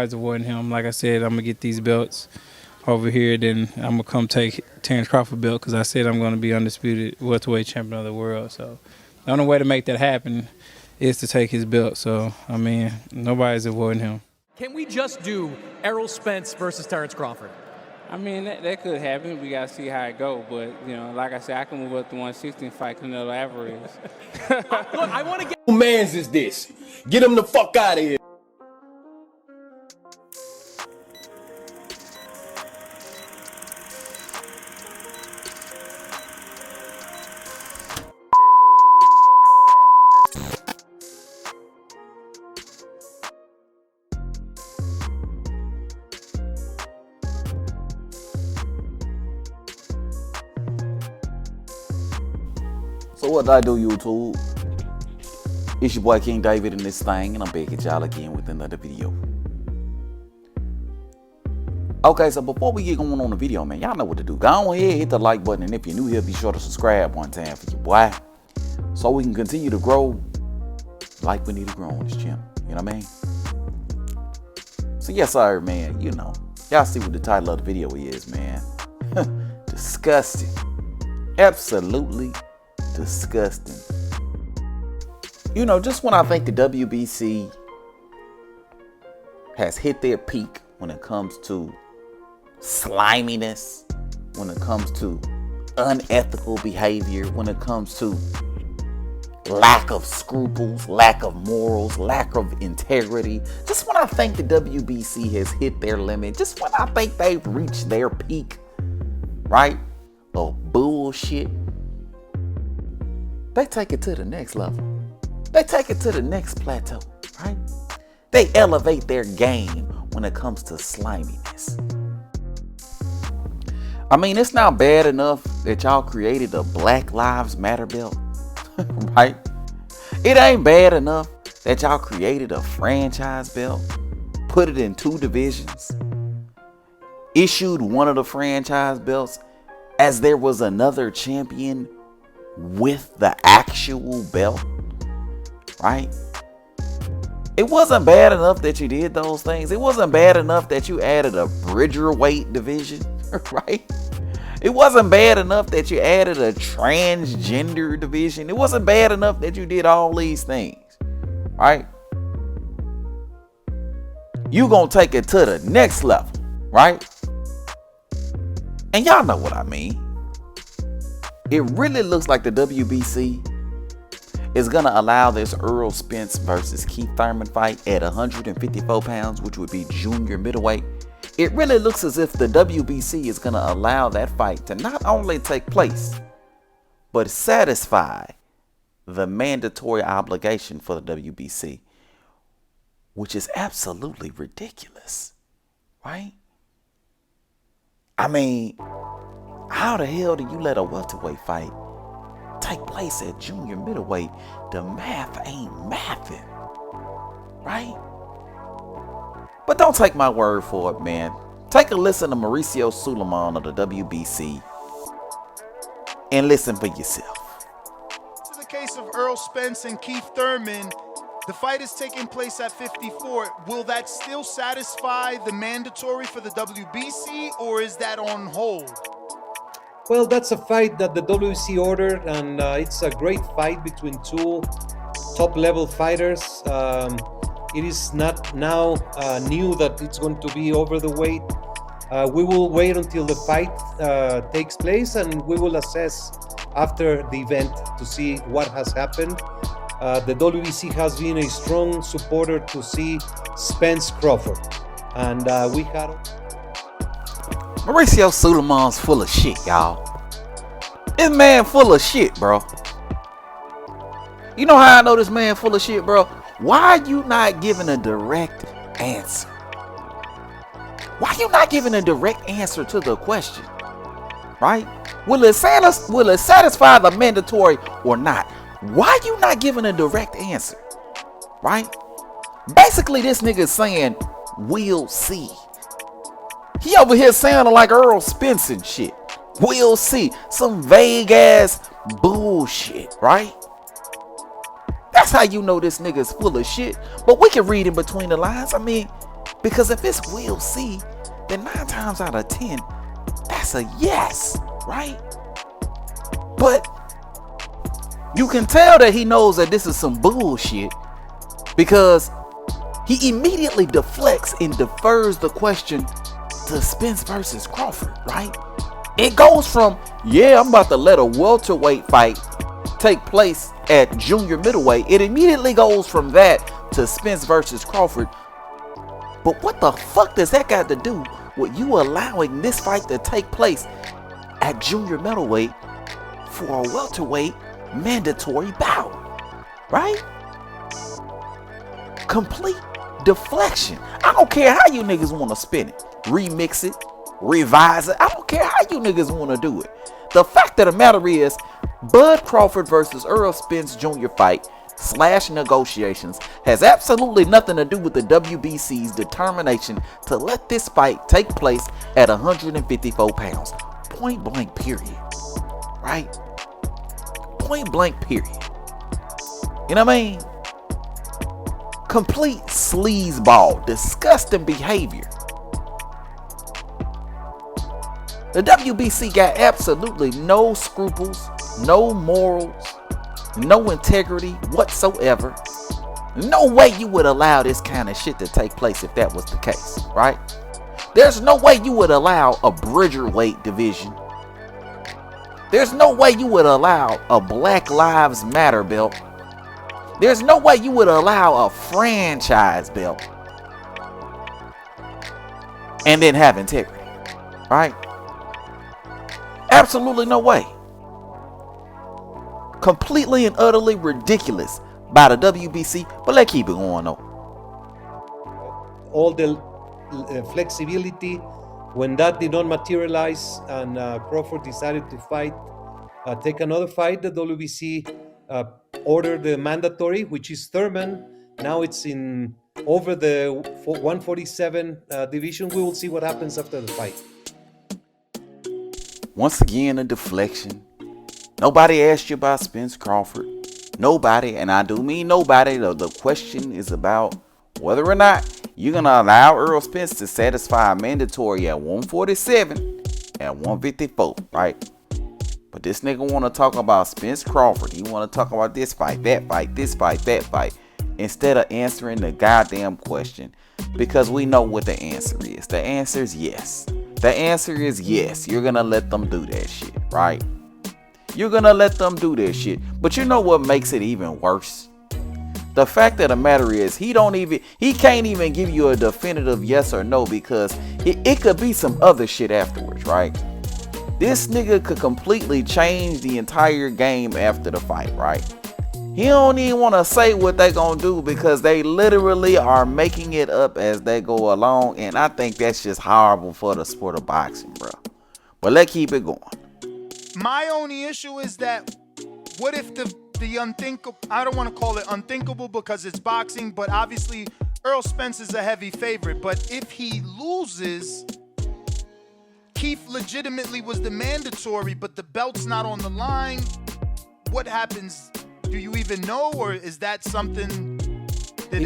avoiding him. Like I said, I'm going to get these belts over here, then I'm going to come take Terrence Crawford belt because I said I'm going to be undisputed welterweight champion of the world. So the only way to make that happen is to take his belt. So, I mean, nobody's avoiding him. Can we just do Errol Spence versus Terrence Crawford? I mean, that could happen. We got to see how it go. But, you know, like I said, I can move up to 160 and fight Canelo Alvarez. Look, I want to get... Who mans is this? Get him the fuck out of here. So what I do, YouTube? It's your boy King David in this thing, and I'm back at y'all again with another video. Okay, so before we get going on the video, man, y'all know what to do. Go ahead, hit the like button, and if you're new here, be sure to subscribe one time for your boy, so we can continue to grow like we need to grow on this channel. You know what I mean? So yes, sir, man. You know, y'all see what the title of the video is, man. Disgusting. Absolutely disgusting. You know, just when I think the WBC has hit their peak when it comes to sliminess, when it comes to unethical behavior, when it comes to lack of scruples, lack of morals, lack of integrity, just when I think the WBC has hit their limit, just when I think they've reached their peak, right, of bullshit, they take it to the next level. They take it to the next plateau, right? They elevate their game when it comes to sliminess. I mean, it's not bad enough that y'all created a Black Lives Matter belt, right? It ain't bad enough that y'all created a franchise belt, put it in 2 divisions, issued one of the franchise belts as there was another champion with the actual belt, right? It wasn't bad enough that you did those things. It wasn't bad enough that you added a Bridgerweight division, right? It wasn't bad enough that you added a transgender division. It wasn't bad enough that you did all these things, right? You gonna take it to the next level, right? And y'all know what I mean. It really looks like the WBC is going to allow this Errol Spence versus Keith Thurman fight at 154 pounds, which would be junior middleweight. It really looks as if the WBC is going to allow that fight to not only take place, but satisfy the mandatory obligation for the WBC, which is absolutely ridiculous, right? I mean, how the hell do you let a welterweight fight take place at junior middleweight? The math ain't mathing, right? But don't take my word for it, man. Take a listen to Mauricio Sulaiman of the WBC and listen for yourself. In the case of Errol Spence and Keith Thurman, the fight is taking place at 54. Will that still satisfy the mandatory for the WBC, or is that on hold? Well, that's a fight that the WBC ordered, and it's a great fight between 2 top-level fighters. It is not now new that it's going to be over the weight. We will wait until the fight takes place, and we will assess after the event to see what has happened. The WBC has been a strong supporter to see Spence Crawford, and we had... Mauricio Sulaiman's full of shit, y'all. This man full of shit, bro. You know how I know this man full of shit, bro? Why are you not giving a direct answer? Why are you not giving a direct answer to the question? Right? Will it satisfy the mandatory or not? Why are you not giving a direct answer? Right? Basically, this nigga is saying, we'll see. He over here sounding like Errol Spence and shit. We'll see. Some vague ass bullshit, right? That's how you know this nigga's full of shit. But we can read in between the lines. I mean, Because if it's we'll see, then 9 times out of 10, that's a yes, right? But you can tell that he knows that this is some bullshit because he immediately deflects and defers the question to Spence versus Crawford, right? It goes from, yeah, I'm about to let a welterweight fight take place at junior middleweight. It immediately goes from that to Spence versus Crawford. But what the fuck does that got to do with you allowing this fight to take place at junior middleweight for a welterweight mandatory bout, right? Complete deflection. I don't care how you niggas want to spin it, remix it, revise it. I don't care how you niggas want to do it. The fact of the matter is, Bud Crawford versus Errol Spence Jr. fight / negotiations has absolutely nothing to do with the WBC's determination to let this fight take place at 154 pounds. Point blank, period. Right? Point blank, period. You know what I mean? Complete sleazeball, disgusting behavior. The WBC got absolutely no scruples, no morals, no integrity whatsoever. No way you would allow this kind of shit to take place if that was the case, right? There's no way you would allow a Bridgerweight division. There's no way you would allow a Black Lives Matter belt. There's no way you would allow a franchise belt and then have integrity, right? Absolutely no way. Completely and utterly ridiculous by the WBC, but let's keep it going though. All the flexibility, when that did not materialize and Crawford decided to fight, take another fight, the WBC ordered the mandatory, which is Thurman. Now it's in over the 147 division. We will see what happens after the fight. Once again, a deflection. Nobody asked you about Spence Crawford. Nobody, and I do mean nobody. The question is about whether or not you're going to allow Errol Spence to satisfy a mandatory at 147 and 154, right? But this nigga want to talk about Spence Crawford. He want to talk about this fight, that fight, this fight, that fight, instead of answering the goddamn question, because we know what the answer is. The answer is yes. The answer is yes. You're going to let them do that shit, right? You're going to let them do that shit. But you know what makes it even worse? The fact of the matter is he can't even give you a definitive yes or no, because it could be some other shit afterwards, right? This nigga could completely change the entire game after the fight, right? He don't even want to say what they gonna do because they literally are making it up as they go along, and I think that's just horrible for the sport of boxing, bro. But let's keep it going. My only issue is that what if the unthinkable, I don't want to call it unthinkable because it's boxing, but obviously Errol Spence is a heavy favorite, but if he loses, Keith legitimately was the mandatory, but the belt's not on the line, what happens? Do you even know, or is that something that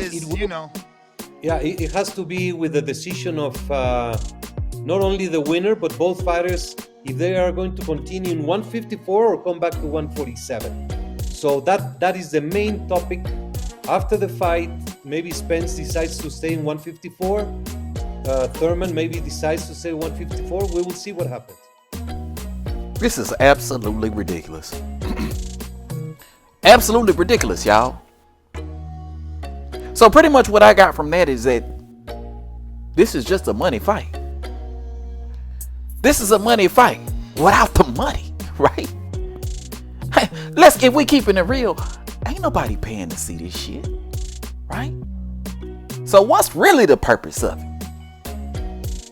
Yeah, it has to be with the decision of not only the winner, but both fighters, if they are going to continue in 154 or come back to 147. So that is the main topic. After the fight, maybe Spence decides to stay in 154. Thurman maybe decides to stay 154. We will see what happens. This is absolutely ridiculous. Absolutely ridiculous, y'all. So pretty much what I got from that is that this is just a money fight. This is a money fight without the money, right? If we keeping it real, ain't nobody paying to see this shit, right? So what's really the purpose of it?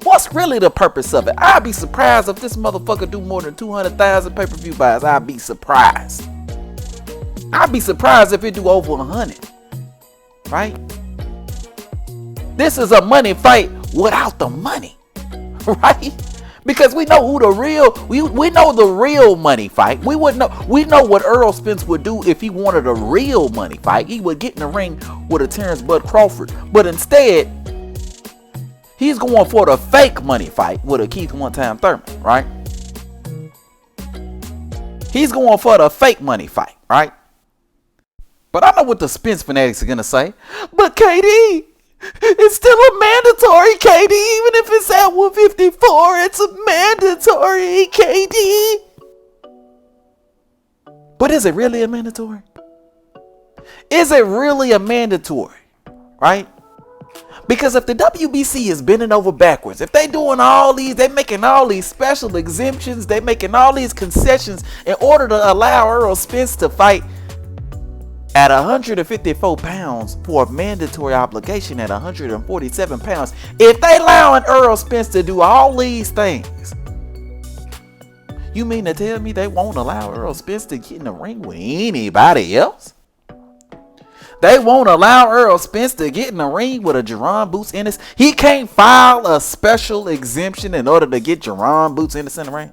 What's really the purpose of it? I'd be surprised if this motherfucker do more than 200,000 pay-per-view buys. I'd be surprised. I'd be surprised if it do over 100, right? This is a money fight without the money, right? Because we know who the real, we know the real money fight. We know what Errol Spence would do if he wanted a real money fight. He would get in the ring with a Terrence Bud Crawford. But instead, He's going for the fake money fight with a Keith one-time Thurman, right? He's going for the fake money fight, right? But I know what the Spence fanatics are going to say. But KD, it's still a mandatory, KD. Even if it's at 154, it's a mandatory, KD. But is it really a mandatory? Is it really a mandatory, right? Because if the WBC is bending over backwards, if they doing all these, they making all these special exemptions, they making all these concessions in order to allow Errol Spence to fight at 154 pounds for a mandatory obligation at 147 pounds. If they allowing Errol Spence to do all these things, you mean to tell me they won't allow Errol Spence to get in the ring with anybody else? They won't allow Errol Spence to get in the ring with a Jerron Boots Ennis. He can't file a special exemption in order to get Jerron Boots Ennis in the ring,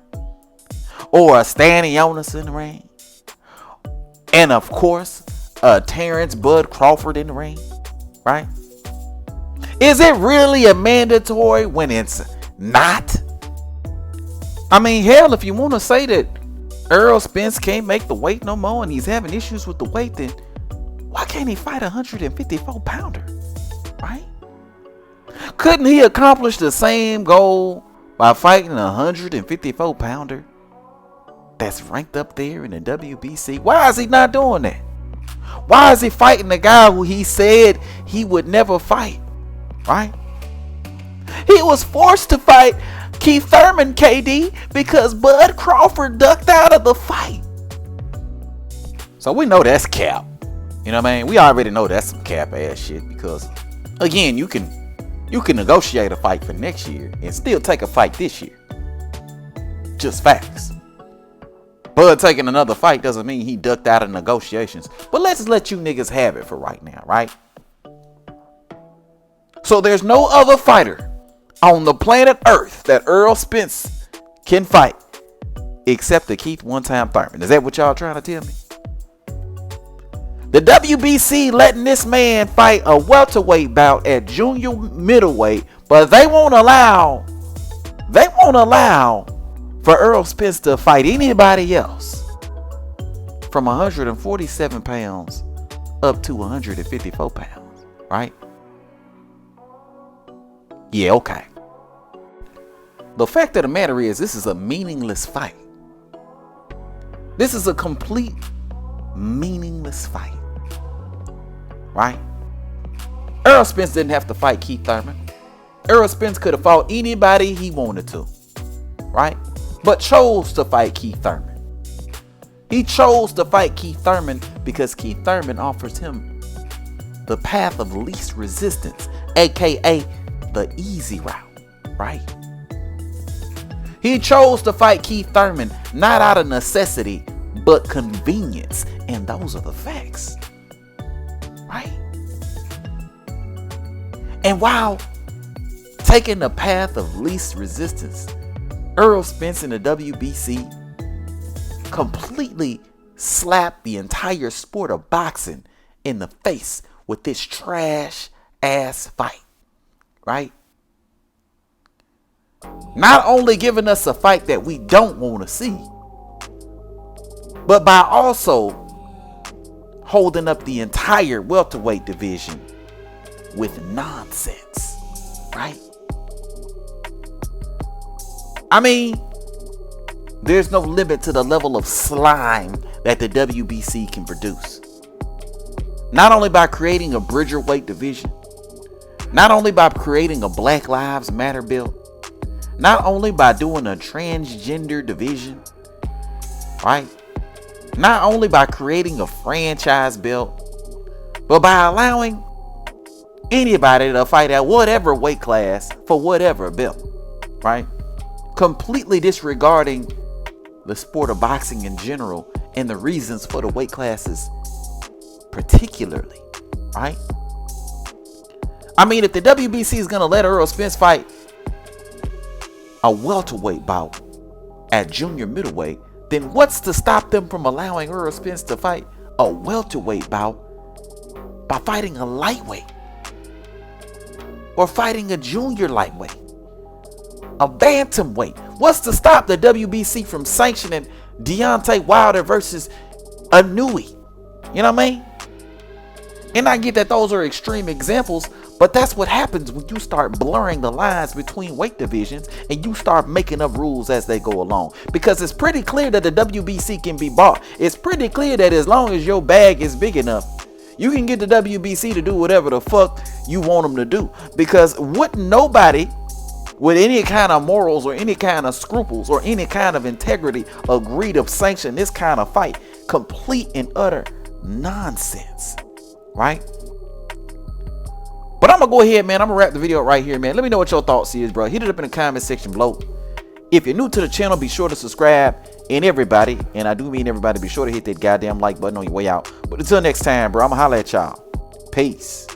or a Stanionis in the ring, and of course Terrence Bud Crawford in the ring, right? Is it really a mandatory when it's not? I mean, hell, if you want to say that Errol Spence can't make the weight no more and he's having issues with the weight, then why can't he fight a 154 pounder, right? Couldn't he accomplish the same goal by fighting a 154 pounder that's ranked up there in the WBC? Why is he not doing that? Why is he fighting the guy who he said he would never fight, right? He was forced to fight Keith Thurman, KD, because Bud Crawford ducked out of the fight. So we know that's cap. You know what I mean? We already know that's some cap ass shit, because again, you can negotiate a fight for next year and still take a fight this year. Just facts. Bud taking another fight doesn't mean he ducked out of negotiations. But let's let you niggas have it for right now, right? So there's no other fighter on the planet Earth that Errol Spence can fight except the Keith one-time Thurman. Is that what y'all trying to tell me? The WBC letting this man fight a welterweight bout at junior middleweight, but they won't allow for Errol Spence to fight anybody else from 147 pounds up to 154 pounds, right? Yeah, okay. The fact of the matter is, this is a meaningless fight. This is a complete meaningless fight, right? Errol Spence didn't have to fight Keith Thurman. Errol Spence could have fought anybody he wanted to, right? But chose to fight Keith Thurman. He chose to fight Keith Thurman because Keith Thurman offers him the path of least resistance, aka the easy route, right? He chose to fight Keith Thurman not out of necessity, but convenience. And those are the facts, right? And while taking the path of least resistance, Errol Spence in the WBC completely slapped the entire sport of boxing in the face with this trash ass fight, right? Not only giving us a fight that we don't want to see, but by also holding up the entire welterweight division with nonsense, right? I mean, there's no limit to the level of slime that the WBC can produce. Not only by creating a bridgerweight division, not only by creating a Black Lives Matter belt, not only by doing a transgender division, right? Not only by creating a franchise belt, but by allowing anybody to fight at whatever weight class for whatever belt, right? Completely disregarding the sport of boxing in general and the reasons for the weight classes particularly, right? I mean, if the WBC is going to let Errol Spence fight a welterweight bout at junior middleweight, then what's to stop them from allowing Errol Spence to fight a welterweight bout by fighting a lightweight? or fighting a junior lightweight, a bantamweight? What's to stop the WBC from sanctioning Deontay Wilder versus a Nui? You know what I mean? And I get that those are extreme examples, but that's what happens when you start blurring the lines between weight divisions and you start making up rules as they go along. Because it's pretty clear that the WBC can be bought. It's pretty clear that as long as your bag is big enough, you can get the WBC to do whatever the fuck you want them to do. Because wouldn't nobody with any kind of morals or any kind of scruples or any kind of integrity agree to sanction this kind of fight? Complete and utter nonsense, right? But I'm gonna go ahead, man. I'm gonna wrap the video up right here, man. Let me know what your thoughts is, bro. Hit it up in the comment section below. If you're new to the channel, be sure to subscribe. And everybody, and I do mean everybody, be sure to hit that goddamn like button on your way out. But until next time, bro, I'm gonna holler at y'all. Peace.